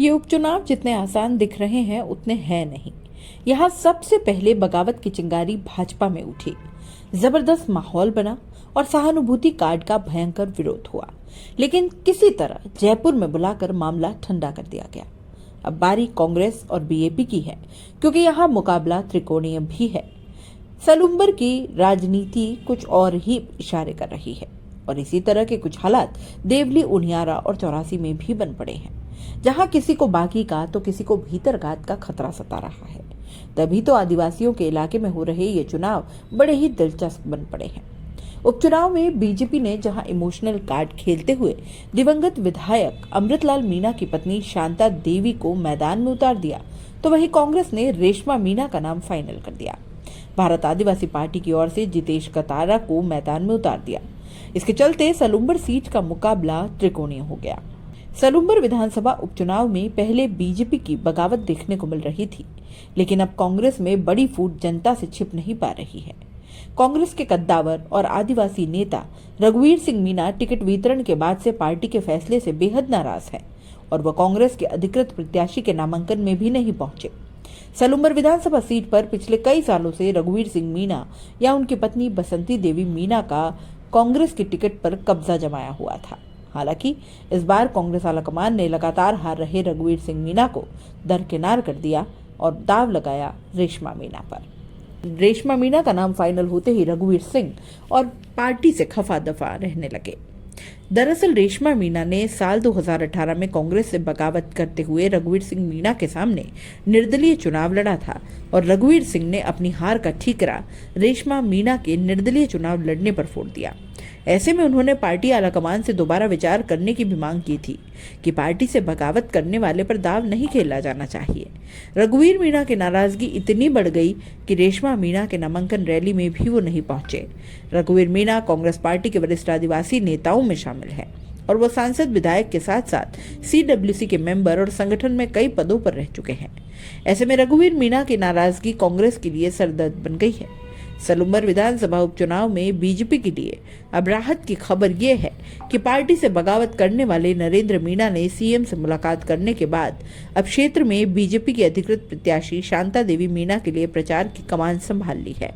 ये उपचुनाव जितने आसान दिख रहे हैं उतने हैं नहीं। यहाँ सबसे पहले बगावत की चिंगारी भाजपा में उठी, जबरदस्त माहौल बना और सहानुभूति कार्ड का भयंकर विरोध हुआ, लेकिन किसी तरह जयपुर में बुलाकर मामला ठंडा कर दिया गया। अब बारी कांग्रेस और बीजेपी की है, क्योंकि यहाँ मुकाबला त्रिकोणीय भी है। सलूम्बर की राजनीति कुछ और ही इशारे कर रही है और इसी तरह के कुछ हालात देवली, उनियारा और 84 में भी बन पड़े हैं, जहां किसी को बागी का तो किसी को भीतरघात का खतरा सता रहा है। तभी तो आदिवासियों के इलाके में हो रहे ये चुनाव बड़े ही दिलचस्प बन पड़े हैं। उपचुनाव में बीजेपी ने जहां इमोशनल कार्ड खेलते हुए दिवंगत विधायक अमृतलाल मीणा की पत्नी शांता देवी को मैदान में उतार दिया, तो वहीं कांग्रेस ने रेशमा मीणा का नाम फाइनल कर दिया। भारत आदिवासी पार्टी की ओर से जितेश कतारा को मैदान में उतार दिया। इसके चलते सलूम्बर सीट का मुकाबला त्रिकोणीय हो गया। सलूम्बर विधानसभा उपचुनाव में पहले बीजेपी की बगावत देखने को मिल रही थी, लेकिन अब कांग्रेस में बड़ी फूट जनता से छिप नहीं पा रही है। कांग्रेस के कद्दावर और आदिवासी नेता रघुवीर सिंह मीणा टिकट वितरण के बाद से पार्टी के फैसले से बेहद नाराज है और वह कांग्रेस के अधिकृत प्रत्याशी के नामांकन में भी नहीं पहुंचे। सलूम्बर विधानसभा सीट पर पिछले कई सालों से रघुवीर सिंह मीणा या उनकी पत्नी बसंती देवी मीणा का कांग्रेस की टिकट पर कब्जा जमाया हुआ था। हालांकि इस बार कांग्रेस आलाकमान ने लगातार हार रहे रघुवीर सिंह मीणा को दरकिनार कर दिया और दाव लगाया रेशमा मीणा पर। रेशमा मीणा का नाम फाइनल होते ही रघुवीर सिंह और पार्टी से खफा दफा रहने लगे। दरअसल रेशमा मीणा ने साल 2018 में कांग्रेस से बगावत करते हुए रघुवीर सिंह मीणा के सामने निर्दलीय चुनाव लड़ा था और रघुवीर सिंह ने अपनी हार का ठीकरा रेशमा मीणा के निर्दलीय चुनाव लड़ने पर फोड़ दिया। ऐसे में उन्होंने पार्टी आलाकमान से दोबारा विचार करने की भी मांग की थी कि पार्टी से बगावत करने वाले पर दाव नहीं खेला जाना चाहिए। रघुवीर मीणा की नाराजगी इतनी बढ़ गई कि रेशमा मीणा के नामांकन रैली में भी वो नहीं पहुंचे। रघुवीर मीणा कांग्रेस पार्टी के वरिष्ठ आदिवासी नेताओं में शामिल है और वो सांसद, विधायक के साथ साथ CWC के मेंबर और संगठन में कई पदों पर रह चुके हैं। ऐसे में रघुवीर मीणा की नाराजगी कांग्रेस के लिए सरदर्द बन गई है। सलूम्बर विधानसभा उपचुनाव में बीजेपी के लिए अब राहत की खबर ये है कि पार्टी से बगावत करने वाले नरेंद्र मीणा ने सीएम से मुलाकात करने के बाद अब क्षेत्र में बीजेपी की अधिकृत प्रत्याशी शांता देवी मीणा के लिए प्रचार की कमान संभाल ली है।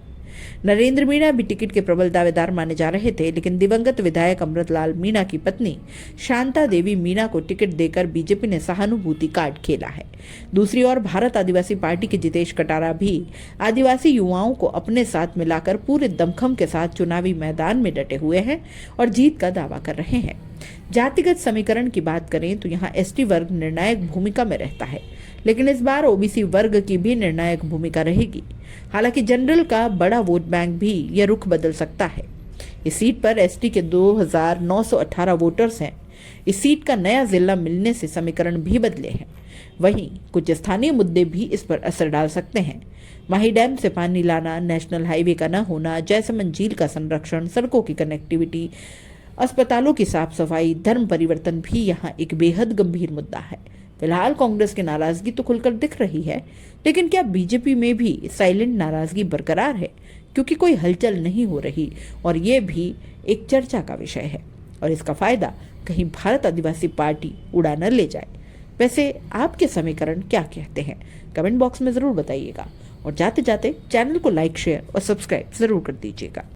नरेंद्र मीणा भी टिकट के प्रबल दावेदार माने जा रहे थे, लेकिन दिवंगत विधायक अमृतलाल मीणा की पत्नी शांता देवी मीणा को टिकट देकर बीजेपी ने सहानुभूति कार्ड खेला है। दूसरी ओर भारत आदिवासी पार्टी के जितेश कटारा भी आदिवासी युवाओं को अपने साथ मिलाकर पूरे दमखम के साथ चुनावी मैदान में डटे हुए हैं और जीत का दावा कर रहे हैं। जातिगत समीकरण की बात करें तो यहाँ ST वर्ग निर्णायक भूमिका में रहता है, लेकिन इस बार OBC वर्ग की भी निर्णायक भूमिका रहेगी। हालांकि जनरल का बड़ा वोट बैंक भी यह रुख बदल सकता है। इस सीट पर ST के 2918 वोटर्स हैं। इस सीट का नया जिला मिलने से समीकरण भी बदले हैं। वहीं कुछ स्थानीय मुद्दे भी इस पर असर डाल सकते हैं। माही डैम से पानी लाना, नेशनल हाईवे का न होना, जयसमंद झील का संरक्षण, सड़कों की कनेक्टिविटी, अस्पतालों की साफ सफाई, धर्म परिवर्तन भी यहाँ एक बेहद गंभीर मुद्दा है। फिलहाल कांग्रेस की नाराजगी तो खुलकर दिख रही है, लेकिन क्या बीजेपी में भी साइलेंट नाराजगी बरकरार है, क्योंकि कोई हलचल नहीं हो रही और ये भी एक चर्चा का विषय है और इसका फायदा कहीं भारत आदिवासी पार्टी उड़ा न ले जाए। वैसे आपके समीकरण क्या कहते हैं, कमेंट बॉक्स में जरूर बताइएगा और जाते जाते चैनल को लाइक, शेयर और सब्सक्राइब जरूर कर दीजिएगा।